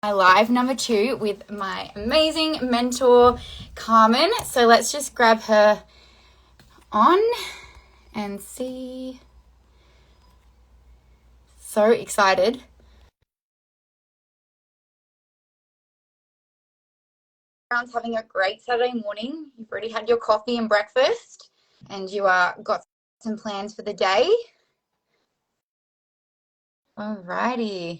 Live number 2 with my amazing mentor, Carmen. So let's just grab her on and see. So excited. Everyone's having a great Saturday morning. You've already had your coffee and breakfast, and you got some plans for the day. Alrighty.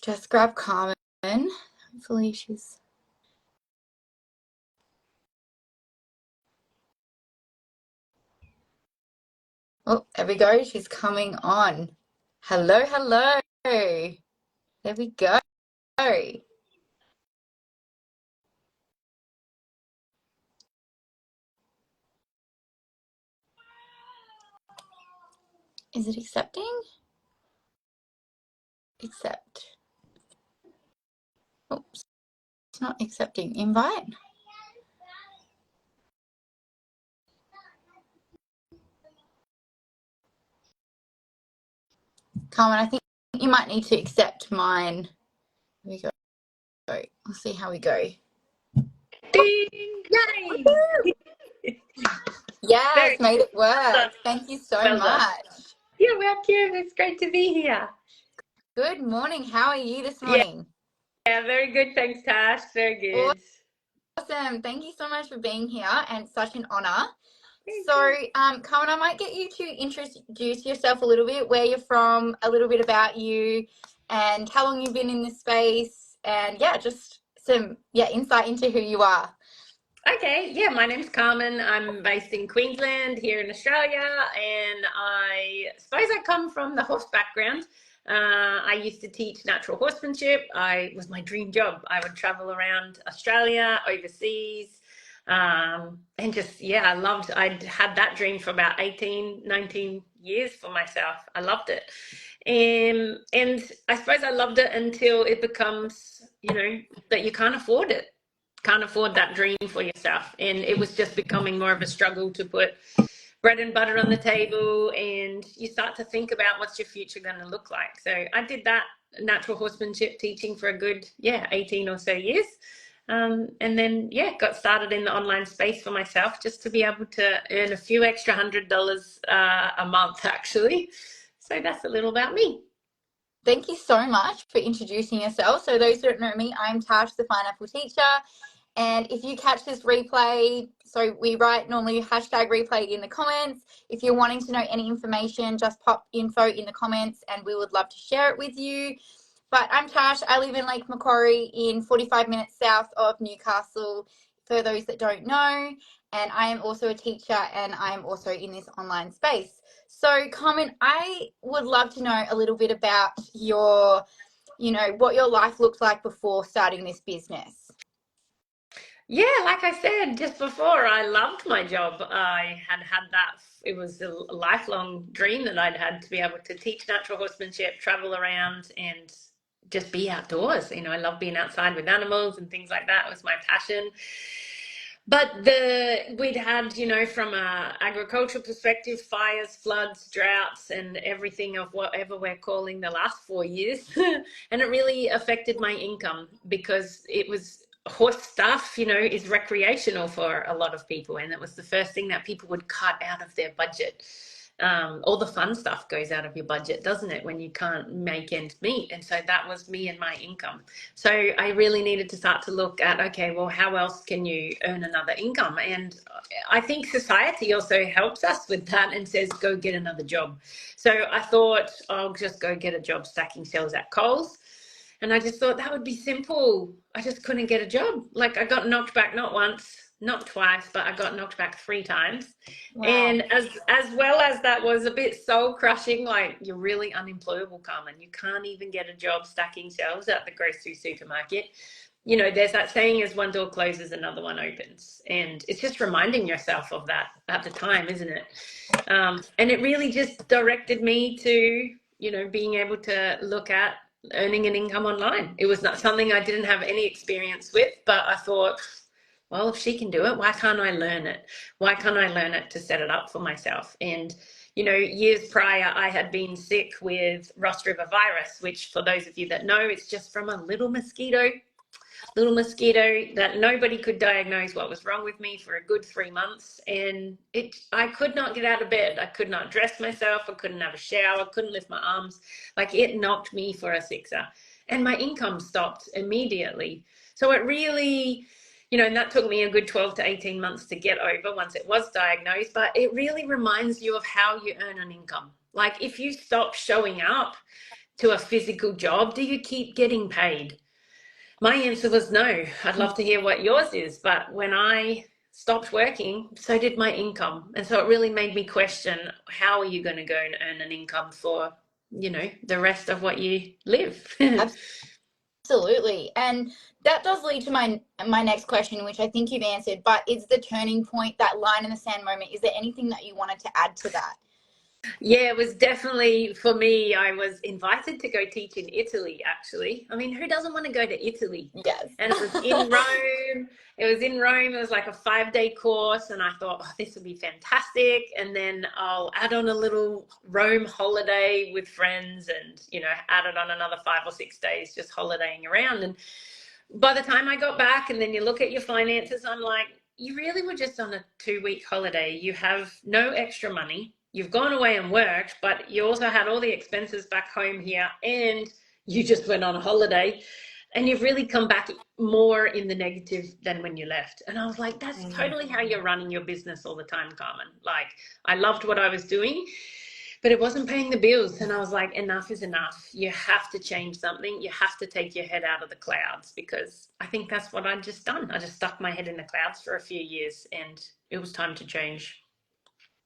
Just grab Carmen. Hopefully she's... Oh, there we go. She's coming on. Hello, hello. There we go. Is it accepting? Accept. Oops, it's not accepting invite. Carmen, I think you might need to accept mine. Here we go. We'll see how we go. Ding! Yay! Yes, made it work. Thank you so much. You're welcome. It's great to be here. Good morning. How are you this morning? Yeah, very good. Thanks, Tash. Very good. Awesome. Thank you so much for being here, and such an honor. So, Carmen, I might get you to introduce yourself a little bit, where you're from, a little bit about you, and how long you've been in this space, and just some insight into who you are. Okay, yeah, my name's Carmen. I'm based in Queensland here in Australia, and I suppose I come from the horse background. I used to teach natural horsemanship. It was my dream job. I would travel around Australia, overseas, and just, I'd had that dream for about 18, 19 years for myself. I loved it. And I suppose I loved it until it becomes, that you can't afford it. Can't afford that dream for yourself, and it was just becoming more of a struggle to put bread and butter on the table, and you start to think about what's your future going to look like. So I did that natural horsemanship teaching for a good 18 or so years, and then got started in the online space for myself, just to be able to earn a few extra $100 a month, actually. So that's a little about me. Thank you so much for introducing yourself. So those who don't know me, I'm Tash, the Pineapple Teacher. And if you catch this replay, so we write normally #replay in the comments. If you're wanting to know any information, just pop info in the comments and we would love to share it with you. But I'm Tash. I live in Lake Macquarie, in 45 minutes south of Newcastle, for those that don't know. And I am also a teacher, and I am also in this online space. So, Carmen, I would love to know a little bit about your, what your life looked like before starting this business. Yeah, like I said just before, I loved my job. I had that, it was a lifelong dream that I'd had, to be able to teach natural horsemanship, travel around, and just be outdoors. I love being outside with animals and things like that. It was my passion. But we'd had, from a agricultural perspective, fires, floods, droughts, and everything of whatever we're calling the last 4 years. And it really affected my income, because it was horse stuff, is recreational for a lot of people. And it was the first thing that people would cut out of their budget. All the fun stuff goes out of your budget, doesn't it, when you can't make ends meet? And so that was me and my income. So I really needed to start to look at, okay, well, how else can you earn another income? And I think society also helps us with that and says, go get another job. So I thought, I'll just go get a job stacking shelves at Coles. And I just thought that would be simple. I just couldn't get a job. Like, I got knocked back not once, not twice, but I got knocked back 3 times. Wow. And as well as that was a bit soul crushing, like, you're really unemployable, Carmen. You can't even get a job stacking shelves at the grocery supermarket. There's that saying, as one door closes, another one opens. And it's just reminding yourself of that at the time, isn't it? And it really just directed me to, being able to look at earning an income online. It was not something I didn't have any experience with, but I thought, well, if she can do it, why can't I learn it? Why can't I learn it to set it up for myself? And, you know, years prior, I had been sick with Ross River virus, which, for those of you that know, it's just from a little mosquito that nobody could diagnose what was wrong with me for a good 3 months. And I could not get out of bed. I could not dress myself. I couldn't have a shower. Couldn't lift my arms. Like, it knocked me for a sixer. And my income stopped immediately. So it really, you know, and that took me a good 12 to 18 months to get over once it was diagnosed. But it really reminds you of how you earn an income. Like, if you stop showing up to a physical job, do you keep getting paid? My answer was no. I'd love to hear what yours is. But when I stopped working, so did my income. And so it really made me question, how are you going to go and earn an income for, you know, the rest of what you live? Absolutely. And that does lead to my next question, which I think you've answered, but is the turning point, that line in the sand moment, is there anything that you wanted to add to that? Yeah, it was definitely, for me, I was invited to go teach in Italy, actually. I mean, who doesn't want to go to Italy? Yes. And it was in Rome. It was in Rome. It was like a 5-day course. And I thought, oh, this will be fantastic. And then I'll add on a little Rome holiday with friends and, you know, added on another 5 or 6 days just holidaying around. And by the time I got back, and then you look at your finances, I'm like, you really were just on a 2-week holiday. You have no extra money. You've gone away and worked, but you also had all the expenses back home here, and you just went on a holiday, and you've really come back more in the negative than when you left. And I was like, that's totally how you're running your business all the time, Carmen. Like, I loved what I was doing, but it wasn't paying the bills. And I was like, enough is enough. You have to change something. You have to take your head out of the clouds, because I think that's what I'd just done. I just stuck my head in the clouds for a few years, and it was time to change.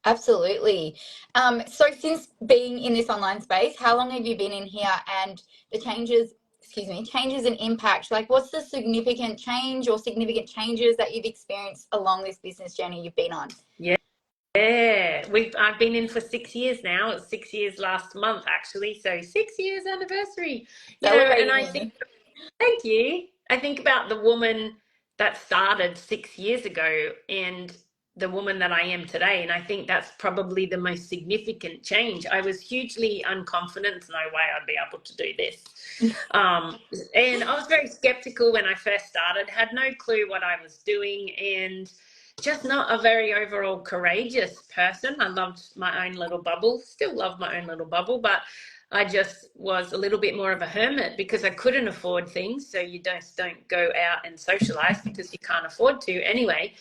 Absolutely. So since being in this online space, how long have you been in here, and the changes and impact? Like, what's the significant change or significant changes that you've experienced along this business journey you've been on? Yeah. I've been in for 6 years now. It's 6 years last month, actually. So 6 years anniversary. You know, and I think, Celebrating. thank you. I think about the woman that started 6 years ago and the woman that I am today. And I think that's probably the most significant change. I was hugely unconfident. No way I'd be able to do this. And I was very skeptical when I first started, had no clue what I was doing, and just not a very overall courageous person. I loved my own little bubble, still love my own little bubble, but I just was a little bit more of a hermit because I couldn't afford things. So you don't go out and socialize because you can't afford to anyway.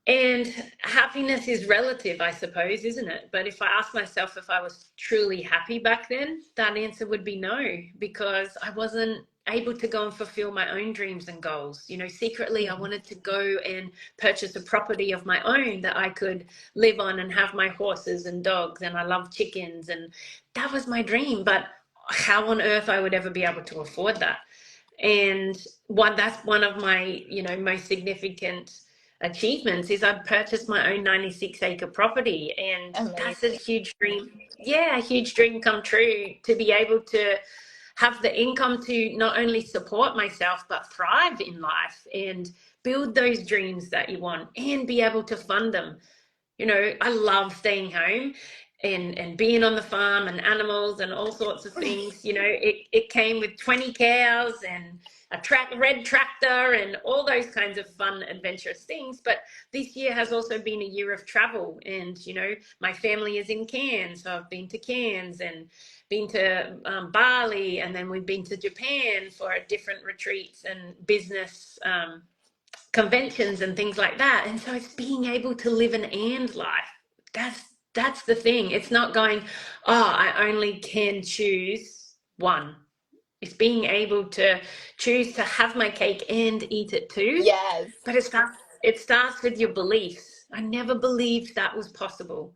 And happiness is relative, I suppose, isn't it? But if I ask myself if I was truly happy back then, that answer would be no, because I wasn't able to go and fulfill my own dreams and goals. You know, secretly, I wanted to go and purchase a property of my own that I could live on and have my horses and dogs, and I love chickens, and that was my dream. But how on earth I would ever be able to afford that? And that's one of my, you know, most significant achievements is I've purchased my own 96-acre property, and that's a Amazing. huge dream. Yeah, a huge dream come true, to be able to have the income to not only support myself but thrive in life and build those dreams that you want and be able to fund them. You know, I love staying home and being on the farm and animals and all sorts of things. You know, it came with 20 cows and a red tractor and all those kinds of fun, adventurous things. But this year has also been a year of travel. And, you know, my family is in Cairns. So I've been to Cairns and been to Bali. And then we've been to Japan for different retreats and business conventions and things like that. And so it's being able to live an and life. That's the thing. It's not going, oh, I only can choose one. It's being able to choose to have my cake and eat it too. Yes. But it starts with your beliefs. I never believed that was possible.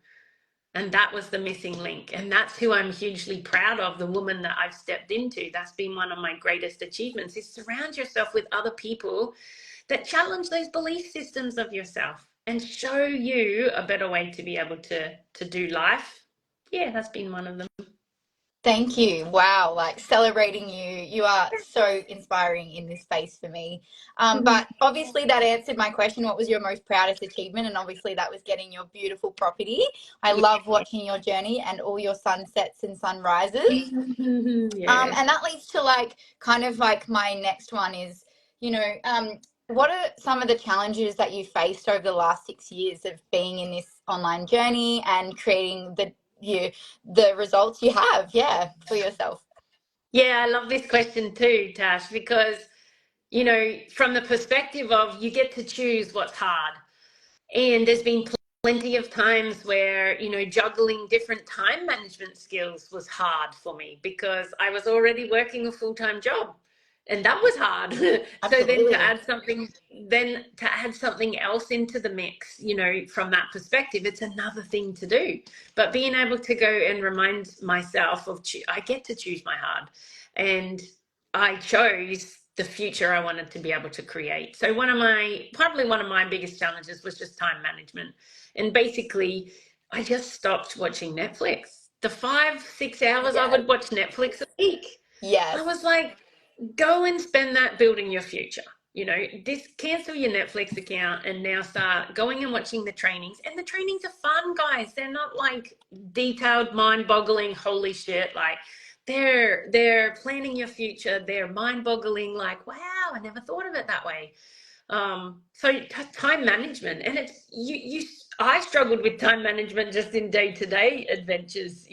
And that was the missing link. And that's who I'm hugely proud of, the woman that I've stepped into. That's been one of my greatest achievements, is surround yourself with other people that challenge those belief systems of yourself and show you a better way to be able to do life. Yeah, that's been one of them. Thank you. Wow, like celebrating you. You are so inspiring in this space for me. But obviously, that answered my question. What was your most proudest achievement? And obviously, that was getting your beautiful property. I Yeah. love watching your journey and all your sunsets and sunrises. Yeah. And that leads to like kind of like my next one is, what are some of the challenges that you faced over the last 6 years of being in this online journey and creating the results you have, yeah, for yourself? Yeah, I love this question too, Tash, because, from the perspective of you get to choose what's hard. And there's been plenty of times where, juggling different time management skills was hard for me because I was already working a full-time job and that was hard. So Absolutely. then to add something else into the mix, from that perspective, it's another thing to do. But being able to go and remind myself of, I get to choose my hard. And I chose the future I wanted to be able to create. So probably one of my biggest challenges was just time management. And basically, I just stopped watching Netflix. The 5, 6 hours I Yes. would watch Netflix a week. I Yes. was like, go and spend that building your future. Cancel your Netflix account and now start going and watching the trainings. And the trainings are fun, guys. They're not like detailed, mind-boggling, holy shit. Like they're planning your future. They're mind-boggling, like, wow, I never thought of it that way. So time management, and it's I struggled with time management just in day-to-day adventures,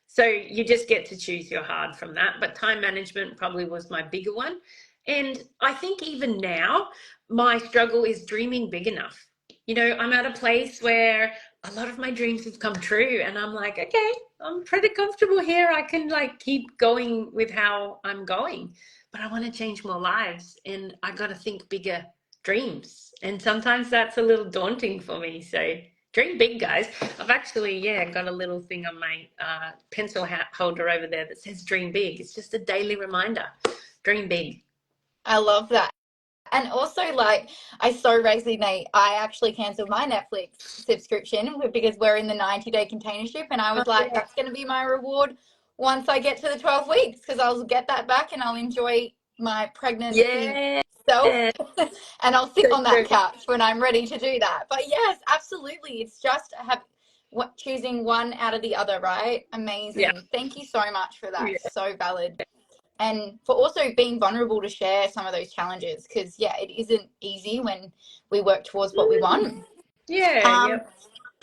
so you just get to choose your hard from that. But time management probably was my bigger one. And I think even now my struggle is dreaming big enough. I'm at a place where a lot of my dreams have come true and I'm like, okay, I'm pretty comfortable here. I can like keep going with how I'm going, but I want to change more lives and I got to think bigger dreams. And sometimes that's a little daunting for me. So dream big, guys. I've actually, got a little thing on my pencil holder over there that says dream big. It's just a daily reminder. Dream big. I love that. And also, like, I so resonate. I actually canceled my Netflix subscription because we're in the 90-day container ship. And I was like, that's going to be my reward once I get to the 12 weeks because I'll get that back and I'll enjoy my pregnancy Yeah. self So and I'll sit on that true. couch when I'm ready to do that. But yes, absolutely. It's just choosing one out of the other, right? Yeah. Amazing. Thank you so much for that. Yeah. So valid. And for also being vulnerable to share some of those challenges because, yeah, it isn't easy when we work towards what we want. Yeah. Um, Yep.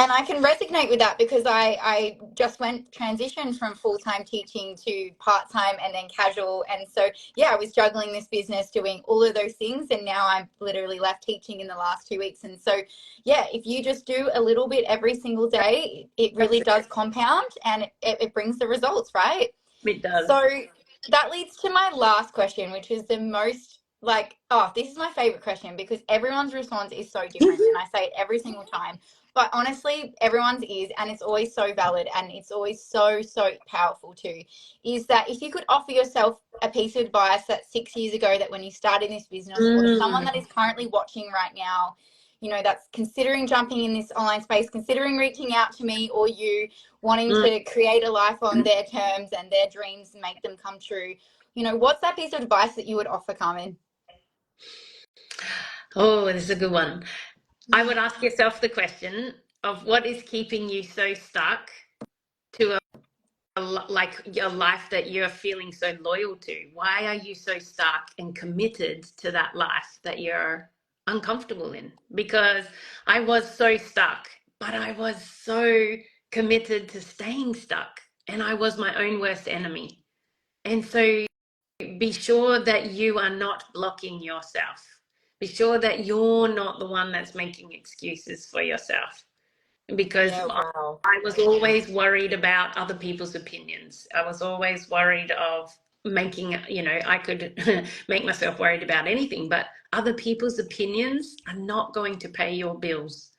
and I can resonate with that because I just transitioned from full-time teaching to part-time and then casual. And so, yeah, I was juggling this business, doing all of those things. And now I've literally left teaching in the last 2 weeks. And so, yeah, if you just do a little bit every single day, it really That's does it. compound and it brings the results, right? It does. So that leads to my last question, which is the most like, oh, this is my favorite question because everyone's response is so different. And I say it every single time. But honestly, everyone's is, and it's always so valid and it's always so, so powerful too, is that if you could offer yourself a piece of advice that 6 years ago, that when you started this business, or someone that is currently watching right now, that's considering jumping in this online space, considering reaching out to me or you, wanting Mm. to create a life on their terms and their dreams and make them come true, what's that piece of advice that you would offer, Carmen? Oh, this is a good one. I would ask yourself the question of what is keeping you so stuck to like your life that you're feeling so loyal to. Why are you so stuck and committed to that life that you're uncomfortable in? Because I was so stuck, but I was so committed to staying stuck, and I was my own worst enemy. And so be sure that you are not blocking yourself. Be sure that you're not the one that's making excuses for yourself, because Yeah, wow. I was always worried about other people's opinions. I was always worried of making, I could make myself worried about anything, but other people's opinions are not going to pay your bills.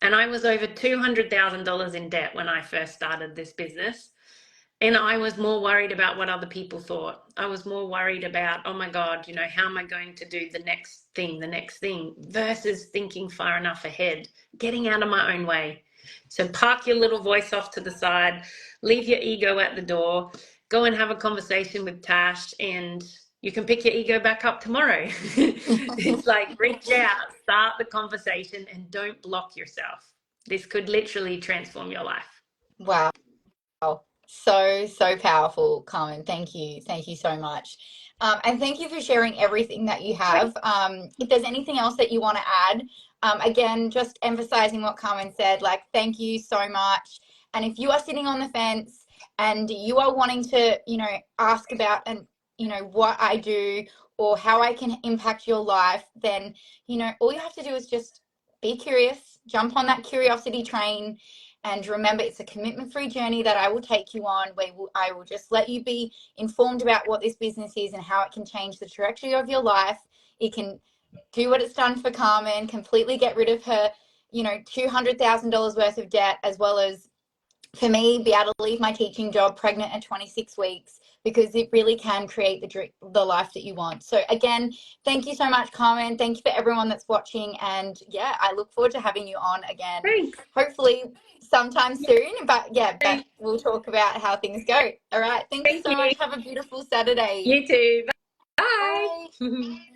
And I was over $200,000 in debt when I first started this business. And I was more worried about what other people thought. I was more worried about, oh my God, how am I going to do the next thing, versus thinking far enough ahead, getting out of my own way. So park your little voice off to the side, leave your ego at the door, go and have a conversation with Tash, and you can pick your ego back up tomorrow. It's like reach out, start the conversation, and don't block yourself. This could literally transform your life. Wow. So powerful, Carmen. Thank you. Thank you so much. And thank you for sharing everything that you have. If there's anything else that you want to add, again, just emphasizing what Carmen said, like, thank you so much. And if you are sitting on the fence and you are wanting to, ask about what I do or how I can impact your life, then, all you have to do is just be curious, jump on that curiosity train. And remember, it's a commitment-free journey that I will take you on, where I will just let you be informed about what this business is and how it can change the trajectory of your life. It can do what it's done for Carmen, completely get rid of her, $200,000 worth of debt, as well as for me, be able to leave my teaching job pregnant at 26 weeks, because it really can create the life that you want. So again, thank you so much, Carmen. Thank you for everyone that's watching. And yeah, I look forward to having you on again. Thanks. Hopefully sometime soon. But Thanks. we'll talk about how things go. All right. Thank you so much. Have a beautiful Saturday. You too. Bye. Bye.